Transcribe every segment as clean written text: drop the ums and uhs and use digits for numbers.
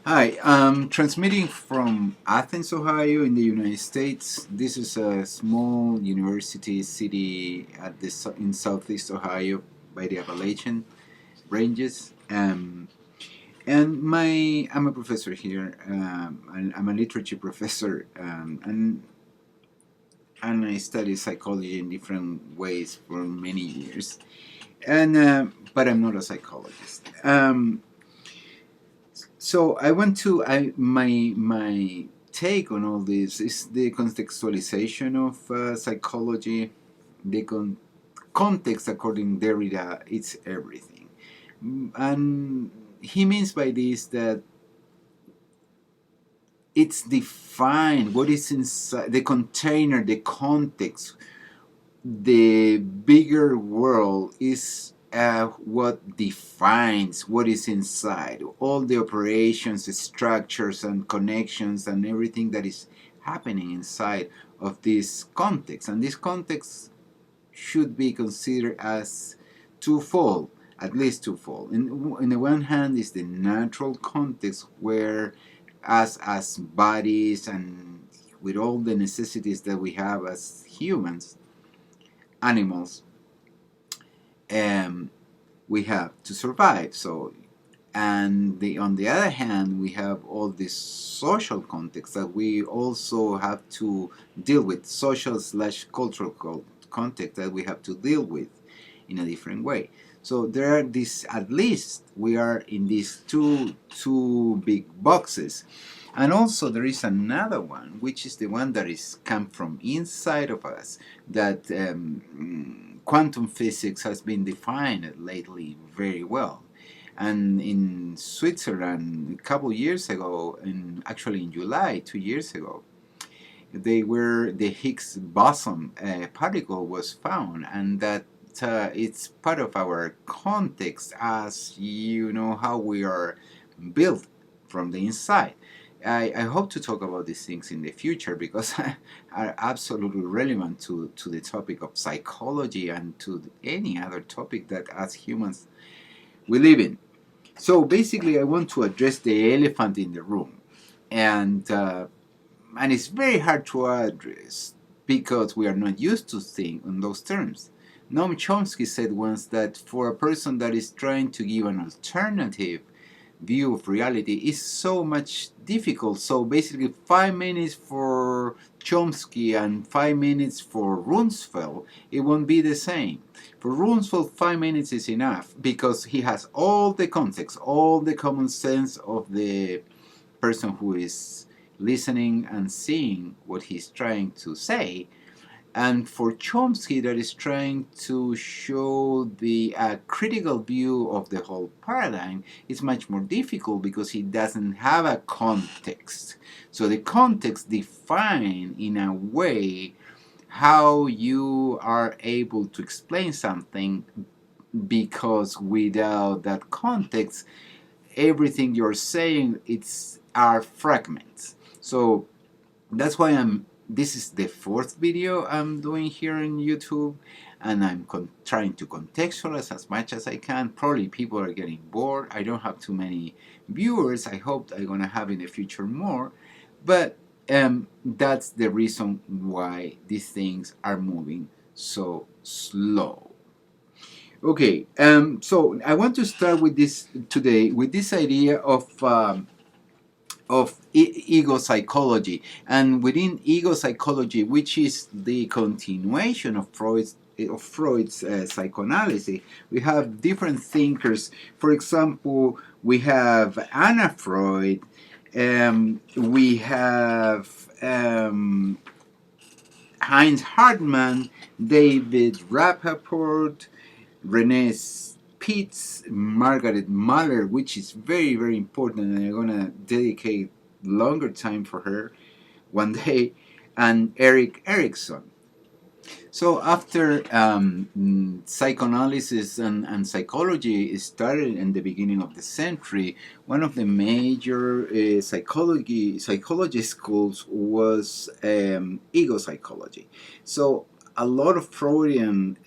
Hi, I'm transmitting from Athens, Ohio, in the United States. This is a small university city in southeast Ohio by the Appalachian Ranges. And I'm a professor here. I'm a literature professor, and I study psychology in different ways for many years. But I'm not a psychologist. So I want to my take on all this is the contextualization of psychology. The context, according Derrida, it's everything, and he means by this that it's defined what is inside the container, the context, the bigger world is what defines what is inside. All the operations, the structures, and connections, and everything that is happening inside of this context. And this context should be considered as twofold, at least twofold. In the one hand is the natural context where as bodies and with all the necessities that we have as humans, animals, we have to survive. So, and on the other hand, we have all this social context that we also have to deal with, social slash cultural context that we have to deal with in a different way. So there are these, at least we are in these two big boxes. And also there is another one, which is the one that is come from inside of us, that quantum physics has been defined lately very well. And in Switzerland, a couple years ago, actually in July, 2 years ago, the Higgs boson particle was found, and that it's part of our context, as you know how we are built from the inside. I hope to talk about these things in the future because are absolutely relevant to the topic of psychology and to any other topic that as humans we live in. So basically, I want to address the elephant in the room, and and it's very hard to address because we are not used to think in those terms. Noam Chomsky said once that for a person that is trying to give an alternative view of reality is so much difficult. So basically, 5 minutes for Chomsky and 5 minutes for Rumsfeld, it won't be the same. For Rumsfeld, 5 minutes is enough because he has all the context, all the common sense of the person who is listening and seeing what he's trying to say. And for Chomsky, that is trying to show the critical view of the whole paradigm, is much more difficult because he doesn't have a context. So the context defines in a way how you are able to explain something, because without that context, everything you're saying are fragments. So that's why this is the fourth video I'm doing here on YouTube, and I'm trying to contextualize as much as I can. Probably people are getting bored. I don't have too many viewers. I hope I'm gonna have in the future more, but that's the reason why these things are moving so slow. Okay, so I want to start with this today, with this idea of ego psychology, and within ego psychology, which is the continuation of Freud's psychoanalysis, we have different thinkers. For example, we have Anna Freud, we have Heinz Hartmann, David Rappaport, Renee Spitz, Margaret Mahler, which is very, very important, and I'm going to dedicate longer time for her one day, and Eric Erikson. So after psychoanalysis and psychology started in the beginning of the century, one of the major psychology schools was ego psychology. So a lot of Freudian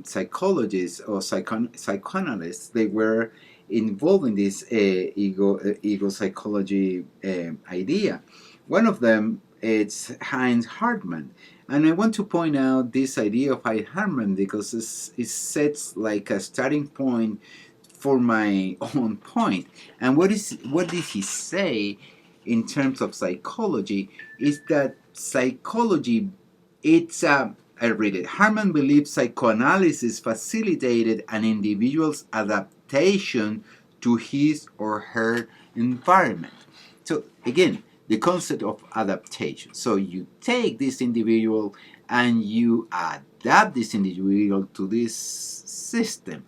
psychologists or psychoanalysts, they were involving this ego psychology idea. One of them it's Heinz Hartmann, and I want to point out this idea of Heinz Hartmann because it sets like a starting point for my own point. And what did he say in terms of psychology is that psychology it's I read it. Harman believes psychoanalysis facilitated an individual's adaptation to his or her environment. So again, the concept of adaptation. So you take this individual and you adapt this individual to this system.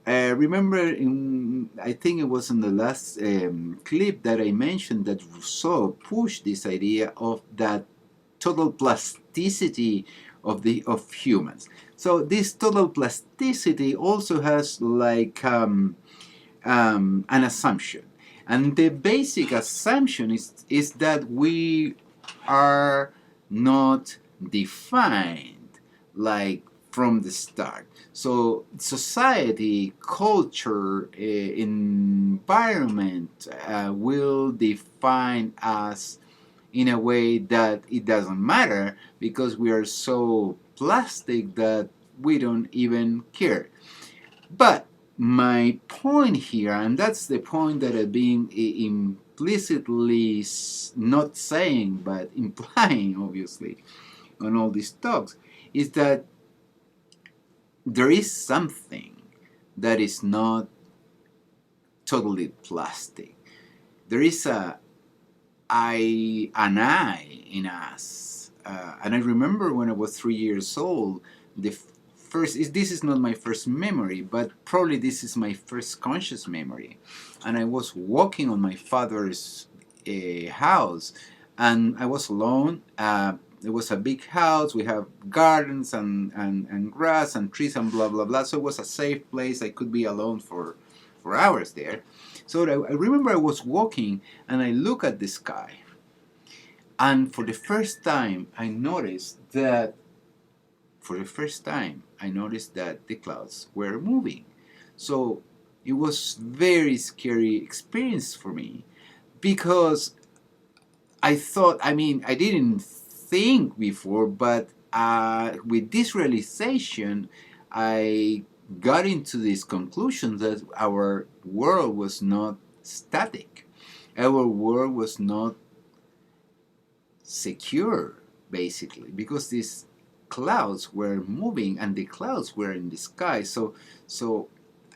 Remember, I think it was in the last clip that I mentioned that Rousseau pushed this idea of that total plasticity of humans. So this total plasticity also has like an assumption, and the basic assumption is that we are not defined like from the start. So society, culture, environment will define us in a way that it doesn't matter because we are so plastic that we don't even care. But my point here, and that's the point that I've been implicitly not saying but implying, obviously, on all these talks, is that there is something that is not totally plastic. There is an I in us. And I remember when I was 3 years old, the this is not my first memory, but probably this is my first conscious memory. And I was walking on my father's house, and I was alone. It was a big house. We have gardens and grass and trees and blah blah blah. So it was a safe place. I could be alone for hours there. So I remember I was walking and I look at the sky, and for the first time I noticed that the clouds were moving. So it was very scary experience for me because I didn't think before, but with this realization, I got into this conclusion that our world was not static. Our world was not secure, basically, because these clouds were moving and the clouds were in the sky. So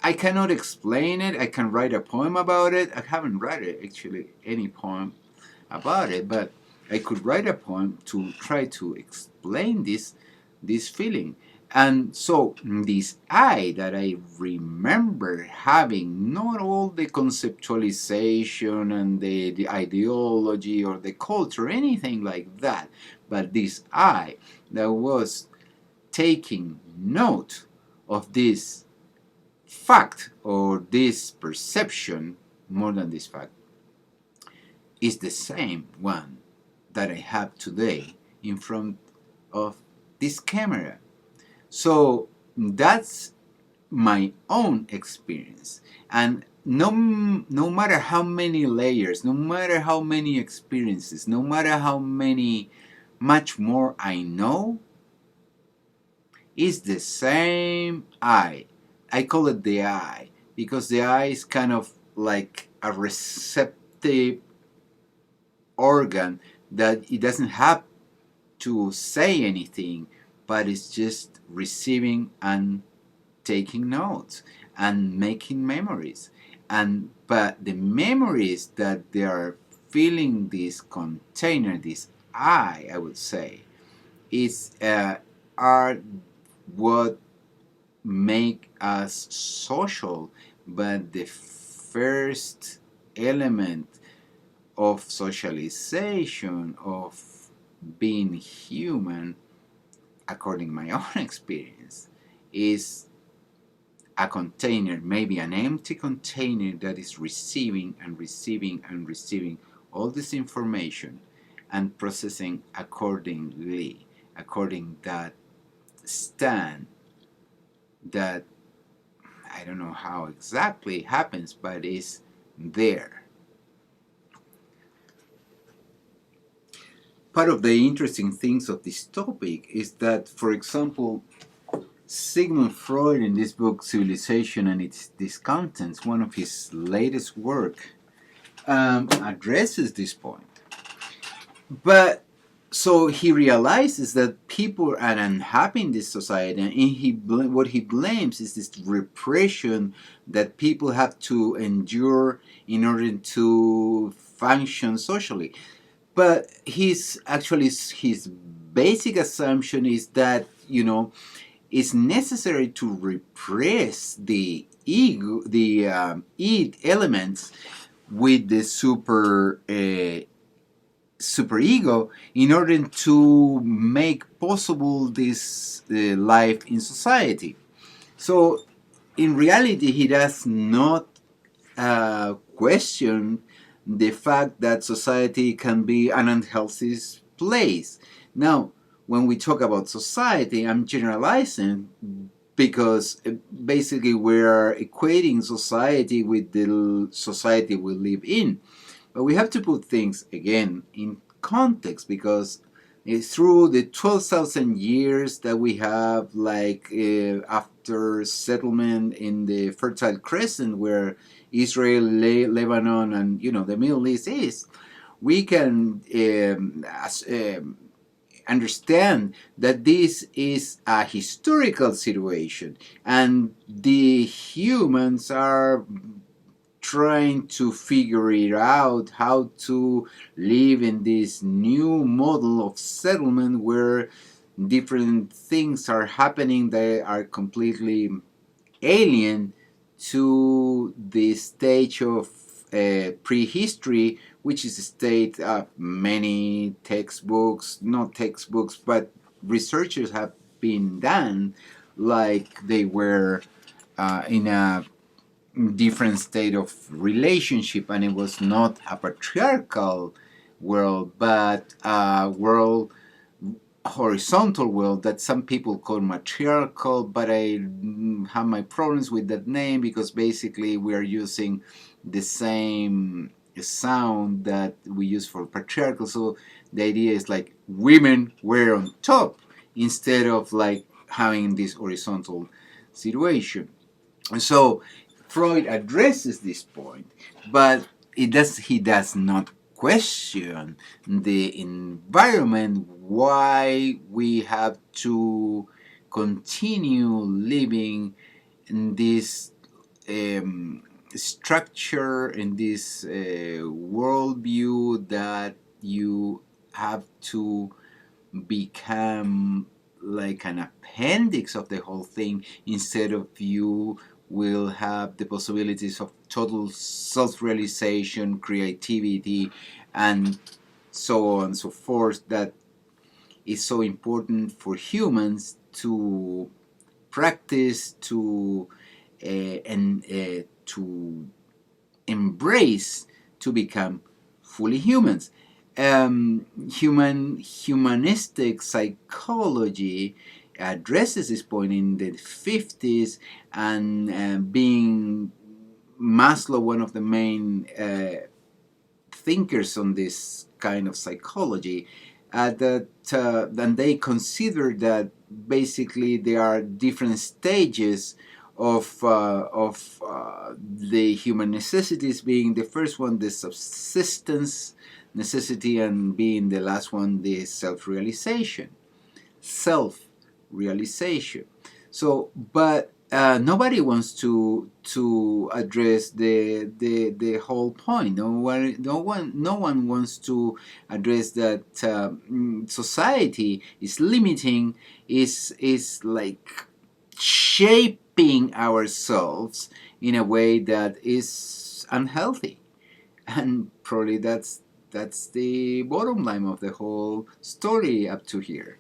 I cannot explain it. I can write a poem about it. I haven't read it, actually, any poem about it, but I could write a poem to try to explain this feeling. And so this I that I remember having, not all the conceptualization and the ideology or the culture, anything like that, but this I that was taking note of this fact or this perception, more than this fact, is the same one that I have today in front of this camera. So that's my own experience. And no matter how many layers, no matter how many experiences, no matter how much more I know, it's the same I. I call it the I because the I is kind of like a receptive organ that it doesn't have to say anything, but it's just receiving and taking notes and making memories. And but the memories that they are filling this container, this I would say, is are what make us social. But the first element of socialization, of being human, according to my own experience, is a container, maybe an empty container that is receiving and receiving and receiving all this information and processing accordingly, according that stand that I don't know how exactly it happens, but it's there. Part of the interesting things of this topic is that, for example, Sigmund Freud, in this book Civilization and its Discontents, one of his latest work, addresses this point. But so he realizes that people are unhappy in this society, and what he blames is this repression that people have to endure in order to function socially. But his basic assumption is that, it's necessary to repress the ego, the id elements with the superego in order to make possible this life in society. So in reality, he does not question the fact that society can be an unhealthy place. Now, when we talk about society, I'm generalizing because basically we're equating society with the society we live in. But we have to put things again in context, because through the 12,000 years that we have, like after settlement in the Fertile Crescent, where Israel, Lebanon, and the Middle East is, we can understand that this is a historical situation, and the humans are trying to figure it out how to live in this new model of settlement where different things are happening that are completely alien to the stage of prehistory, which is a state of many textbooks, not textbooks, but researchers have been done, like they were in a different state of relationship, and it was not a patriarchal world, but a world, horizontal world, that some people call matriarchal, but I have my problems with that name, because basically we are using the same sound that we use for patriarchal. So the idea is like women were on top instead of like having this horizontal situation. And so Freud addresses this point, but he does not question the environment, why we have to continue living in this structure, in this worldview, that you have to become like an appendix of the whole thing, instead of you will have the possibilities of total self-realization, creativity, and so on and so forth, that is so important for humans to practice, to embrace, to become fully humans. Humanistic psychology addresses this point in the 50s, and being Maslow, one of the main thinkers on this kind of psychology, then they consider that basically there are different stages of the human necessities, being the first one the subsistence necessity, and being the last one the self-realization. Self-realization. So, but nobody wants to address the whole point. No one wants to address that society is limiting, is like shaping ourselves in a way that is unhealthy, and probably that's the bottom line of the whole story up to here.